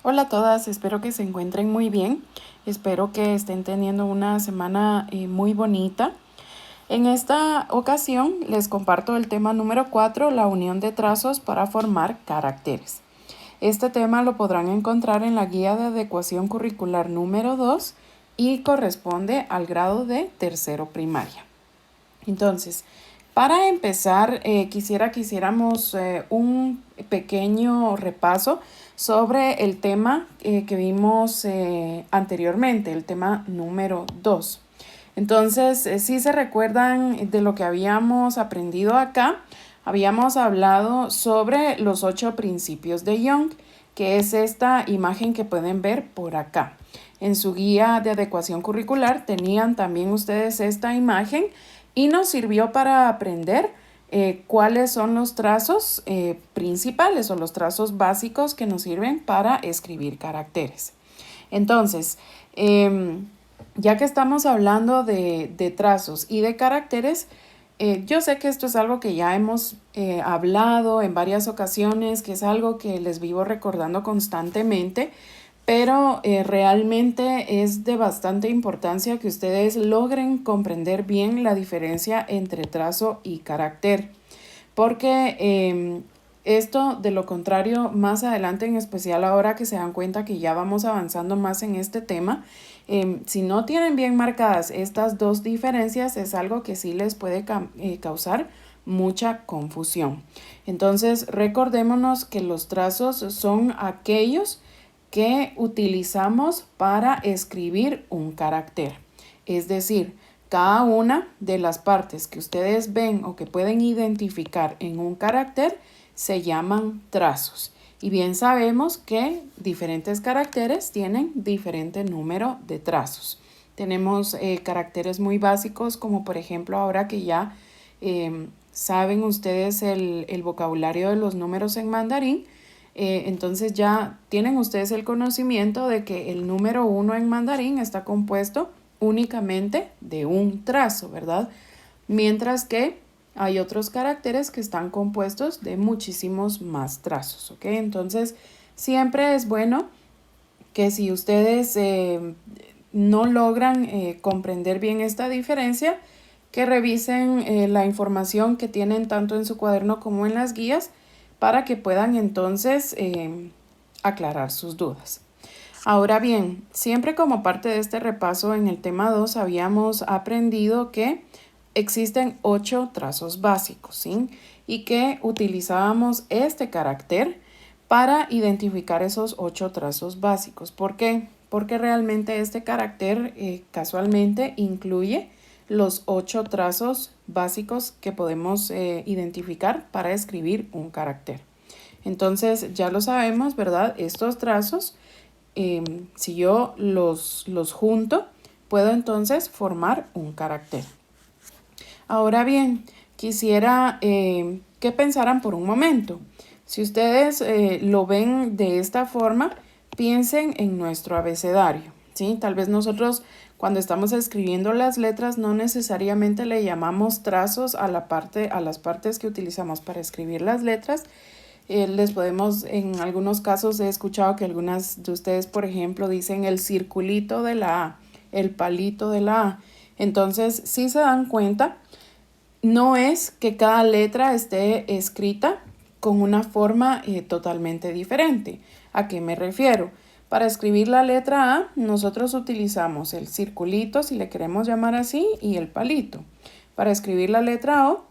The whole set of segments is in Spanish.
Hola a todas, espero que se encuentren muy bien, espero que estén teniendo una semana muy bonita. En esta ocasión les comparto el tema número 4, la unión de trazos para formar caracteres. Este tema lo podrán encontrar en la guía de adecuación curricular número 2 y corresponde al grado de tercero primaria. Entonces, para empezar, quisiera que hiciéramos un pequeño repaso sobre el tema que vimos anteriormente, el tema número 2. Entonces, si se recuerdan de lo que habíamos aprendido acá, habíamos hablado sobre los 8 principios de Young, que es esta imagen que pueden ver por acá. En su guía de adecuación curricular tenían también ustedes esta imagen y nos sirvió para aprender cuáles son los trazos principales o los trazos básicos que nos sirven para escribir caracteres. Entonces, ya que estamos hablando de trazos y de caracteres, yo sé que esto es algo que ya hemos hablado en varias ocasiones, que es algo que les vivo recordando constantemente, pero realmente es de bastante importancia que ustedes logren comprender bien la diferencia entre trazo y carácter, porque esto de lo contrario más adelante, en especial ahora que se dan cuenta que ya vamos avanzando más en este tema, si no tienen bien marcadas estas dos diferencias es algo que sí les puede causar mucha confusión. Entonces recordémonos que los trazos son aquellos que utilizamos para escribir un carácter. Es decir, cada una de las partes que ustedes ven o que pueden identificar en un carácter se llaman trazos. Y bien sabemos que diferentes caracteres tienen diferente número de trazos. Tenemos caracteres muy básicos como por ejemplo ahora que ya saben ustedes el vocabulario de los números en mandarín, entonces ya tienen ustedes el conocimiento de que el número 1 en mandarín está compuesto únicamente de un trazo, ¿verdad? Mientras que hay otros caracteres que están compuestos de muchísimos más trazos, ¿ok? Entonces siempre es bueno que si ustedes no logran comprender bien esta diferencia, que revisen la información que tienen tanto en su cuaderno como en las guías para que puedan entonces aclarar sus dudas. Ahora bien, siempre como parte de este repaso en el tema 2 habíamos aprendido que existen 8 trazos básicos, ¿sí? Y que utilizábamos este carácter para identificar esos 8 trazos básicos. ¿Por qué? Porque realmente este carácter casualmente incluye los 8 trazos básicos que podemos identificar para escribir un carácter. Entonces ya lo sabemos, ¿verdad? Estos trazos, si yo los junto, puedo entonces formar un carácter. Ahora bien, quisiera que pensaran por un momento. Si ustedes lo ven de esta forma, piensen en nuestro abecedario, ¿sí? Tal vez nosotros cuando estamos escribiendo las letras no necesariamente le llamamos trazos a las partes que utilizamos para escribir las letras. Les podemos, en algunos casos he escuchado que algunas de ustedes, por ejemplo, dicen el circulito de la A, el palito de la A. Entonces, si se dan cuenta, no es que cada letra esté escrita con una forma totalmente diferente. ¿A qué me refiero? Para escribir la letra A, nosotros utilizamos el circulito, si le queremos llamar así, y el palito. Para escribir la letra O,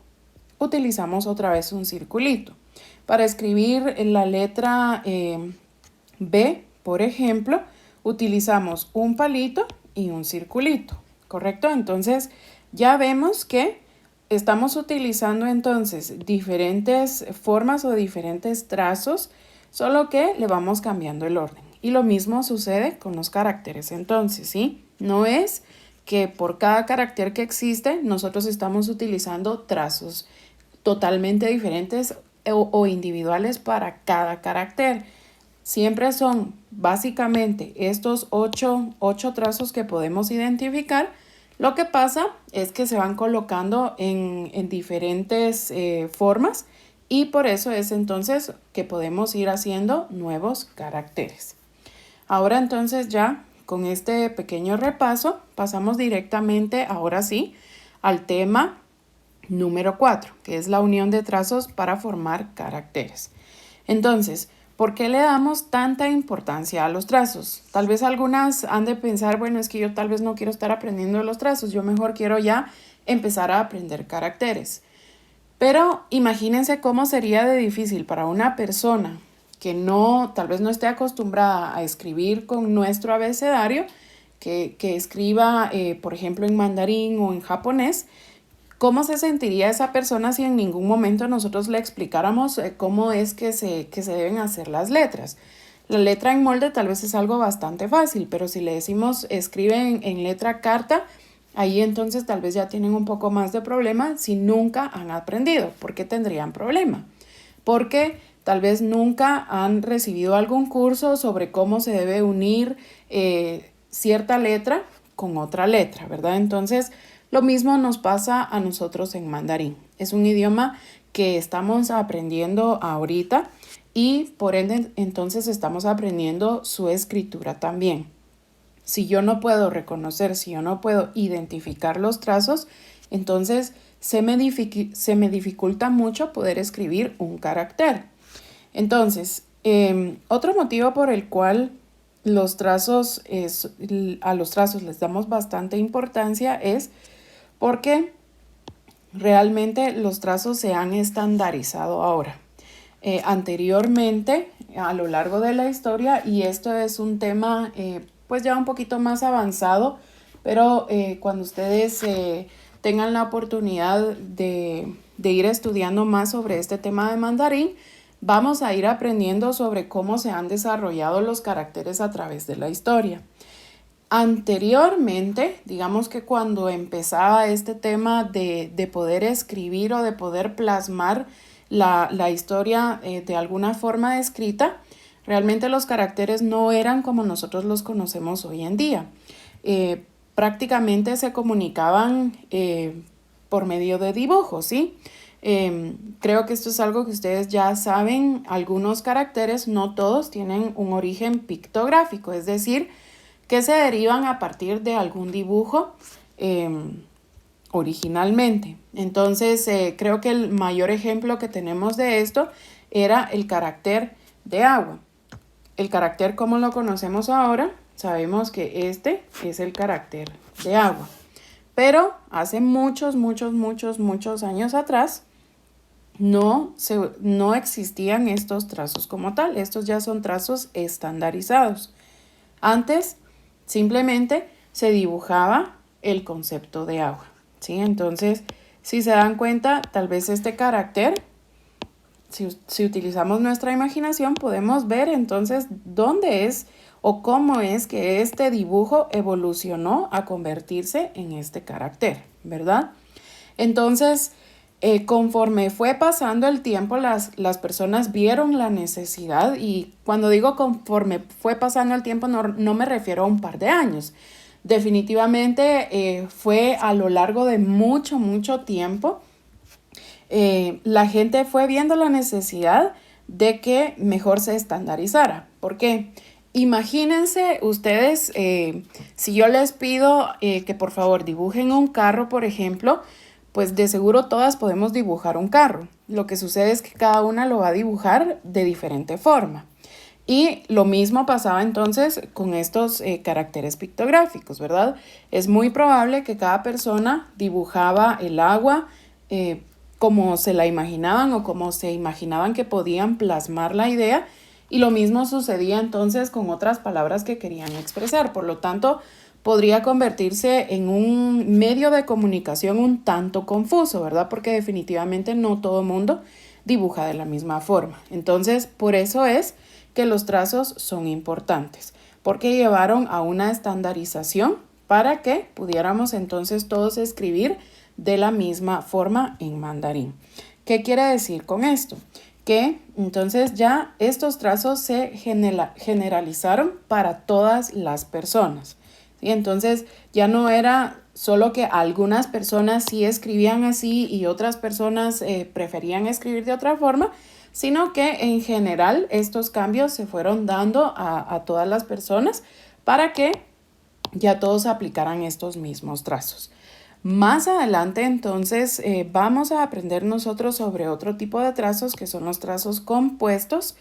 utilizamos otra vez un circulito. Para escribir la letra B, por ejemplo, utilizamos un palito y un circulito, ¿correcto? Entonces, ya vemos que estamos utilizando entonces diferentes formas o diferentes trazos, solo que le vamos cambiando el orden. Y lo mismo sucede con los caracteres entonces, ¿sí? No es que por cada carácter que existe nosotros estamos utilizando trazos totalmente diferentes o individuales para cada carácter. Siempre son básicamente estos ocho trazos que podemos identificar. Lo que pasa es que se van colocando en diferentes formas y por eso es entonces que podemos ir haciendo nuevos caracteres. Ahora entonces ya con este pequeño repaso pasamos directamente, ahora sí, al tema número 4, que es la unión de trazos para formar caracteres. Entonces, ¿por qué le damos tanta importancia a los trazos? Tal vez algunas han de pensar, bueno, es que yo tal vez no quiero estar aprendiendo los trazos, yo mejor quiero ya empezar a aprender caracteres. Pero imagínense cómo sería de difícil para una persona que no, tal vez no esté acostumbrada a escribir con nuestro abecedario, que escriba, por ejemplo, en mandarín o en japonés. ¿Cómo se sentiría esa persona si en ningún momento nosotros le explicáramos cómo es que se deben hacer las letras? La letra en molde tal vez es algo bastante fácil, pero si le decimos escribe en letra carta, ahí entonces tal vez ya tienen un poco más de problema si nunca han aprendido. ¿Por qué tendrían problema? Porque tal vez nunca han recibido algún curso sobre cómo se debe unir cierta letra con otra letra, ¿verdad? Entonces, lo mismo nos pasa a nosotros en mandarín. Es un idioma que estamos aprendiendo ahorita y por ende entonces estamos aprendiendo su escritura también. Si yo no puedo reconocer, si yo no puedo identificar los trazos, entonces se me dificulta mucho poder escribir un carácter. Entonces, otro motivo por el cual a los trazos les damos bastante importancia es porque realmente los trazos se han estandarizado ahora. Anteriormente, a lo largo de la historia, y esto es un tema pues ya un poquito más avanzado, pero cuando ustedes tengan la oportunidad de ir estudiando más sobre este tema de mandarín, vamos a ir aprendiendo sobre cómo se han desarrollado los caracteres a través de la historia. Anteriormente, digamos que cuando empezaba este tema de poder escribir o de poder plasmar la historia de alguna forma escrita, realmente los caracteres no eran como nosotros los conocemos hoy en día. Prácticamente se comunicaban por medio de dibujos, ¿sí? Creo que esto es algo que ustedes ya saben. Algunos caracteres, no todos, tienen un origen pictográfico, es decir, que se derivan a partir de algún dibujo originalmente. Entonces, creo que el mayor ejemplo que tenemos de esto era el carácter de agua. El carácter como lo conocemos ahora, sabemos que este es el carácter de agua. Pero hace muchos años atrás no existían estos trazos como tal. Estos ya son trazos estandarizados. Antes simplemente se dibujaba el concepto de agua, ¿sí? Entonces, si se dan cuenta, tal vez este carácter, si utilizamos nuestra imaginación, podemos ver entonces dónde es o cómo es que este dibujo evolucionó a convertirse en este carácter, ¿verdad? Entonces, conforme fue pasando el tiempo, las personas vieron la necesidad, y cuando digo conforme fue pasando el tiempo no me refiero a un par de años. Definitivamente fue a lo largo de mucho tiempo. La gente fue viendo la necesidad de que mejor se estandarizara. ¿Por qué? Imagínense ustedes, si yo les pido que por favor dibujen un carro, por ejemplo, pues de seguro todas podemos dibujar un carro. Lo que sucede es que cada una lo va a dibujar de diferente forma. Y lo mismo pasaba entonces con estos caracteres pictográficos, ¿verdad? Es muy probable que cada persona dibujaba el agua como se la imaginaban o como se imaginaban que podían plasmar la idea, y lo mismo sucedía entonces con otras palabras que querían expresar. Por lo tanto, podría convertirse en un medio de comunicación un tanto confuso, ¿verdad? Porque definitivamente no todo mundo dibuja de la misma forma. Entonces, por eso es que los trazos son importantes, porque llevaron a una estandarización para que pudiéramos entonces todos escribir de la misma forma en mandarín. ¿Qué quiere decir con esto? Que entonces ya estos trazos se generalizaron para todas las personas. ¿Sí? Entonces ya no era solo que algunas personas sí escribían así y otras personas preferían escribir de otra forma, sino que en general estos cambios se fueron dando a todas las personas para que ya todos aplicaran estos mismos trazos. Más adelante entonces vamos a aprender nosotros sobre otro tipo de trazos que son los trazos compuestos,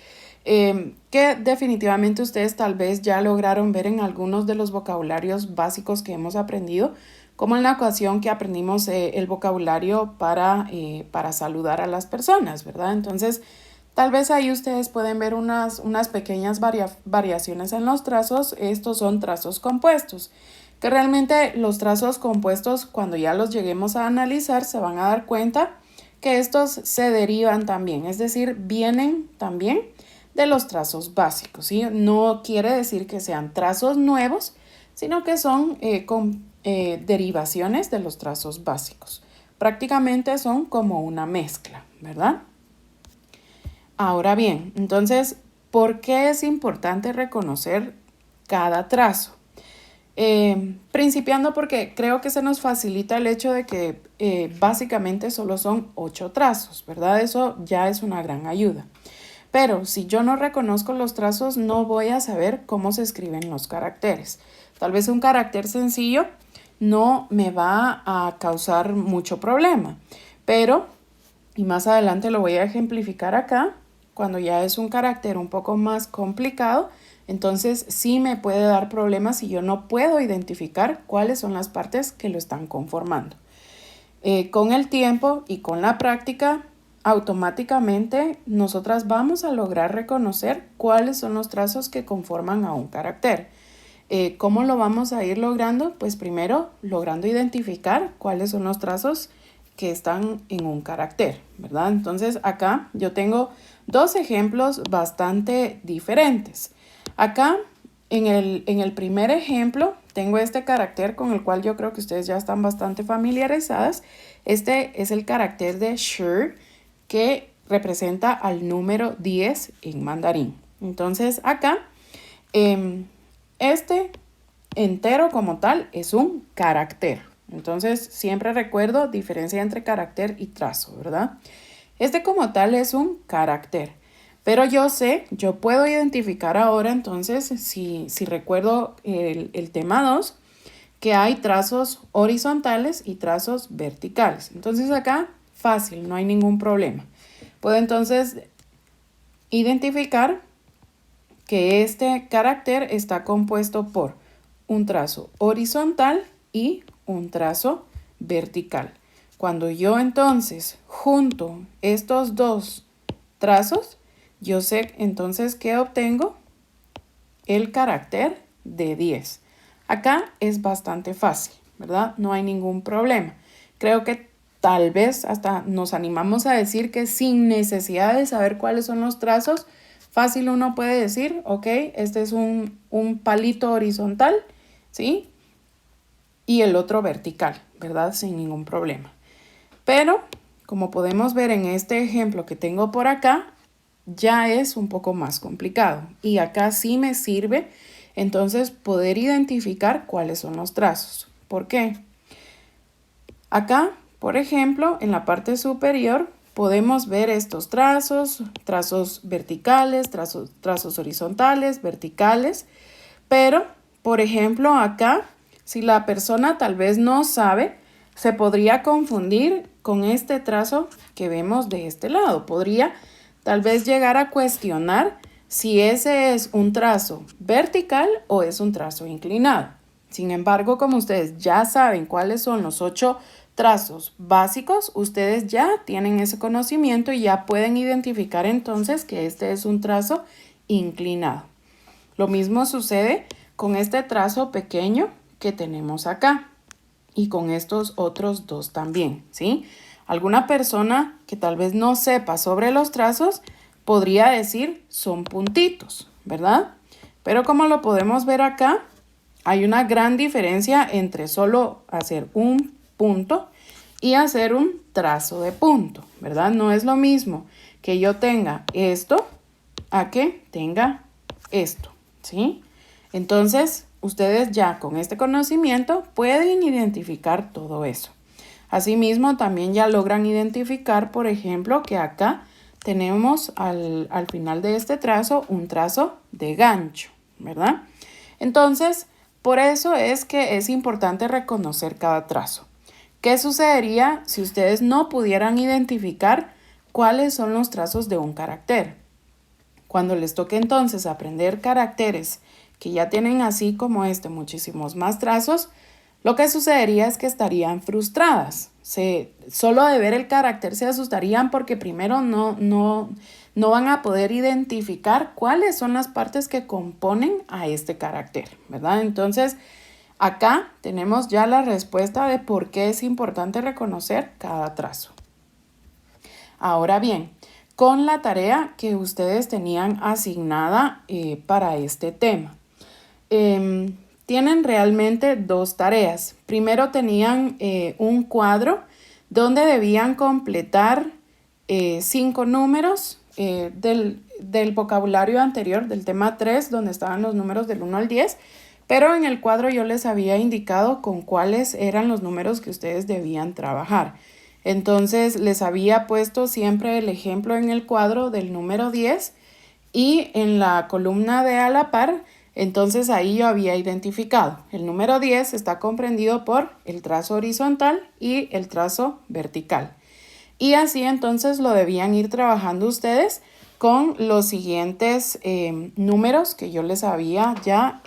que definitivamente ustedes tal vez ya lograron ver en algunos de los vocabularios básicos que hemos aprendido, como en la ocasión que aprendimos el vocabulario para saludar a las personas, ¿verdad? Entonces, tal vez ahí ustedes pueden ver unas pequeñas variaciones en los trazos. Estos son trazos compuestos, que realmente los trazos compuestos, cuando ya los lleguemos a analizar, se van a dar cuenta que estos se derivan también, es decir, vienen también de los trazos básicos, ¿sí? No quiere decir que sean trazos nuevos, sino que son derivaciones de los trazos básicos. Prácticamente son como una mezcla, ¿verdad? Ahora bien, entonces, ¿por qué es importante reconocer cada trazo? Principiando porque creo que se nos facilita el hecho de que básicamente solo son 8 trazos, ¿verdad? Eso ya es una gran ayuda. Pero si yo no reconozco los trazos, no voy a saber cómo se escriben los caracteres. Tal vez un carácter sencillo no me va a causar mucho problema, pero, y más adelante lo voy a ejemplificar acá, cuando ya es un carácter un poco más complicado, entonces sí me puede dar problemas si yo no puedo identificar cuáles son las partes que lo están conformando. Con el tiempo y con la práctica, automáticamente nosotras vamos a lograr reconocer cuáles son los trazos que conforman a un carácter. ¿Cómo lo vamos a ir logrando? Pues primero logrando identificar cuáles son los trazos que están en un carácter, ¿verdad? Entonces acá yo tengo 2 ejemplos bastante diferentes. Acá en el primer ejemplo tengo este carácter con el cual yo creo que ustedes ya están bastante familiarizadas. Este es el carácter de shi, que representa al número 10 en mandarín. Entonces acá este entero como tal es un carácter. Entonces siempre recuerdo diferencia entre carácter y trazo, ¿verdad? Este como tal es un carácter. Pero yo puedo identificar ahora entonces, si recuerdo el tema 2, que hay trazos horizontales y trazos verticales. Entonces acá fácil, no hay ningún problema. Puedo entonces identificar que este carácter está compuesto por un trazo horizontal y un trazo vertical. Cuando yo entonces junto estos 2 trazos, yo sé entonces que obtengo el carácter de 10. Acá es bastante fácil, ¿verdad? No hay ningún problema. Creo que tal vez hasta nos animamos a decir que sin necesidad de saber cuáles son los trazos, fácil uno puede decir, ok, este es un palito horizontal, ¿sí? Y el otro vertical, ¿verdad? Sin ningún problema. Pero, como podemos ver en este ejemplo que tengo por acá, ya es un poco más complicado. Y acá sí me sirve entonces poder identificar cuáles son los trazos. ¿Por qué? Acá, por ejemplo, en la parte superior podemos ver estos trazos verticales, trazos horizontales, verticales. Pero, por ejemplo, acá, si la persona tal vez no sabe, se podría confundir con este trazo que vemos de este lado. Podría tal vez llegar a cuestionar si ese es un trazo vertical o es un trazo inclinado. Sin embargo, como ustedes ya saben cuáles son los 8 trazos básicos, ustedes ya tienen ese conocimiento y ya pueden identificar entonces que este es un trazo inclinado. Lo mismo sucede con este trazo pequeño que tenemos acá y con estos otros 2 también, ¿sí? Alguna persona que tal vez no sepa sobre los trazos podría decir son puntitos, ¿verdad? Pero como lo podemos ver acá, hay una gran diferencia entre solo hacer un punto y hacer un trazo de punto, ¿verdad? No es lo mismo que yo tenga esto a que tenga esto, ¿sí? Entonces, ustedes ya con este conocimiento pueden identificar todo eso. Asimismo, también ya logran identificar, por ejemplo, que acá tenemos al final de este trazo un trazo de gancho, ¿verdad? Entonces, por eso es que es importante reconocer cada trazo. ¿Qué sucedería si ustedes no pudieran identificar cuáles son los trazos de un carácter? Cuando les toque entonces aprender caracteres que ya tienen así como este muchísimos más trazos, lo que sucedería es que estarían frustradas. Solo de ver el carácter se asustarían porque primero no van a poder identificar cuáles son las partes que componen a este carácter, ¿verdad? Entonces, acá tenemos ya la respuesta de por qué es importante reconocer cada trazo. Ahora bien, con la tarea que ustedes tenían asignada para este tema. Tienen realmente dos tareas. Primero tenían un cuadro donde debían completar 5 números del vocabulario anterior, del tema 3, donde estaban los números del 1 al 10, pero en el cuadro yo les había indicado con cuáles eran los números que ustedes debían trabajar. Entonces les había puesto siempre el ejemplo en el cuadro del número 10 y en la columna de a la par, entonces ahí yo había identificado. El número 10 está comprendido por el trazo horizontal y el trazo vertical. Y así entonces lo debían ir trabajando ustedes con los siguientes números que yo les había ya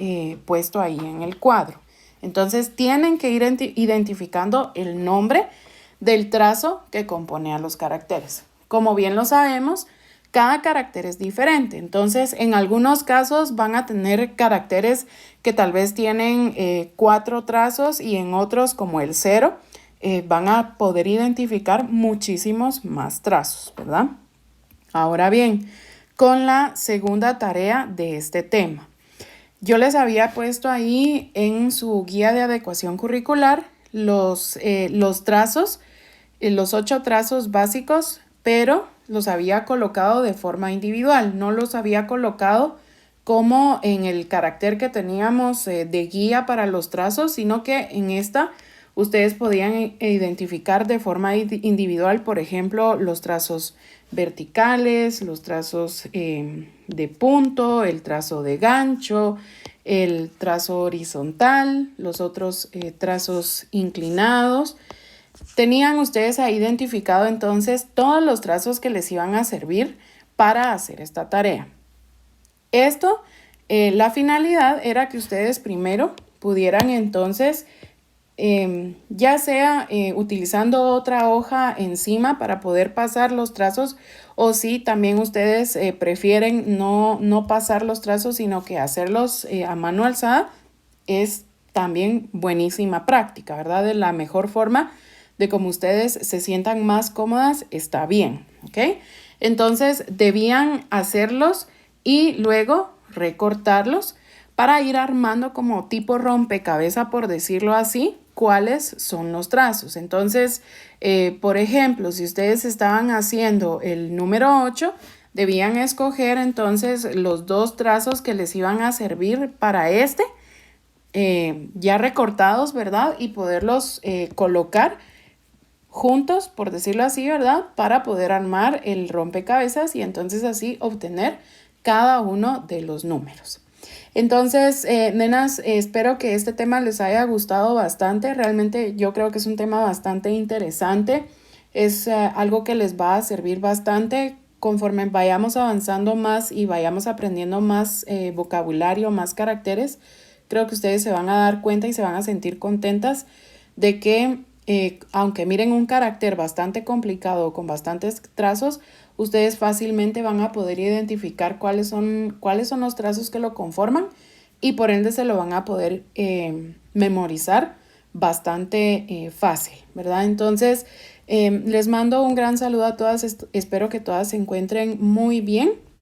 puesto ahí en el cuadro. Entonces tienen que ir identificando el nombre del trazo que compone a los caracteres. Como bien lo sabemos, cada carácter es diferente. Entonces, en algunos casos van a tener caracteres que tal vez tienen 4 trazos y en otros, como el 0, van a poder identificar muchísimos más trazos, ¿verdad? Ahora bien, con la segunda tarea de este tema. Yo les había puesto ahí en su guía de adecuación curricular los trazos, los 8 trazos básicos, pero los había colocado de forma individual, no los había colocado como en el carácter que teníamos de guía para los trazos, sino que en esta ustedes podían identificar de forma individual, por ejemplo, los trazos verticales, los trazos de punto, el trazo de gancho, el trazo horizontal, los otros trazos inclinados. Tenían ustedes ahí identificado entonces todos los trazos que les iban a servir para hacer esta tarea. Esto, la finalidad era que ustedes primero pudieran entonces, ya sea utilizando otra hoja encima para poder pasar los trazos, o si también ustedes prefieren no pasar los trazos, sino que hacerlos a mano alzada, es también buenísima práctica, ¿verdad? De la mejor forma de cómo ustedes se sientan más cómodas, está bien, ¿ok? Entonces debían hacerlos y luego recortarlos para ir armando como tipo rompecabezas, por decirlo así, cuáles son los trazos. Entonces, por ejemplo, si ustedes estaban haciendo el número 8, debían escoger entonces los 2 trazos que les iban a servir para ya recortados, ¿verdad? Y poderlos colocar juntos, por decirlo así, ¿verdad? Para poder armar el rompecabezas y entonces así obtener cada uno de los números. Entonces, nenas, espero que este tema les haya gustado bastante. Realmente yo creo que es un tema bastante interesante. Es algo que les va a servir bastante conforme vayamos avanzando más y vayamos aprendiendo más vocabulario, más caracteres. Creo que ustedes se van a dar cuenta y se van a sentir contentas de que aunque miren un carácter bastante complicado con bastantes trazos, ustedes fácilmente van a poder identificar cuáles son los trazos que lo conforman y por ende se lo van a poder memorizar bastante fácil, ¿verdad? Entonces, les mando un gran saludo a todas, espero que todas se encuentren muy bien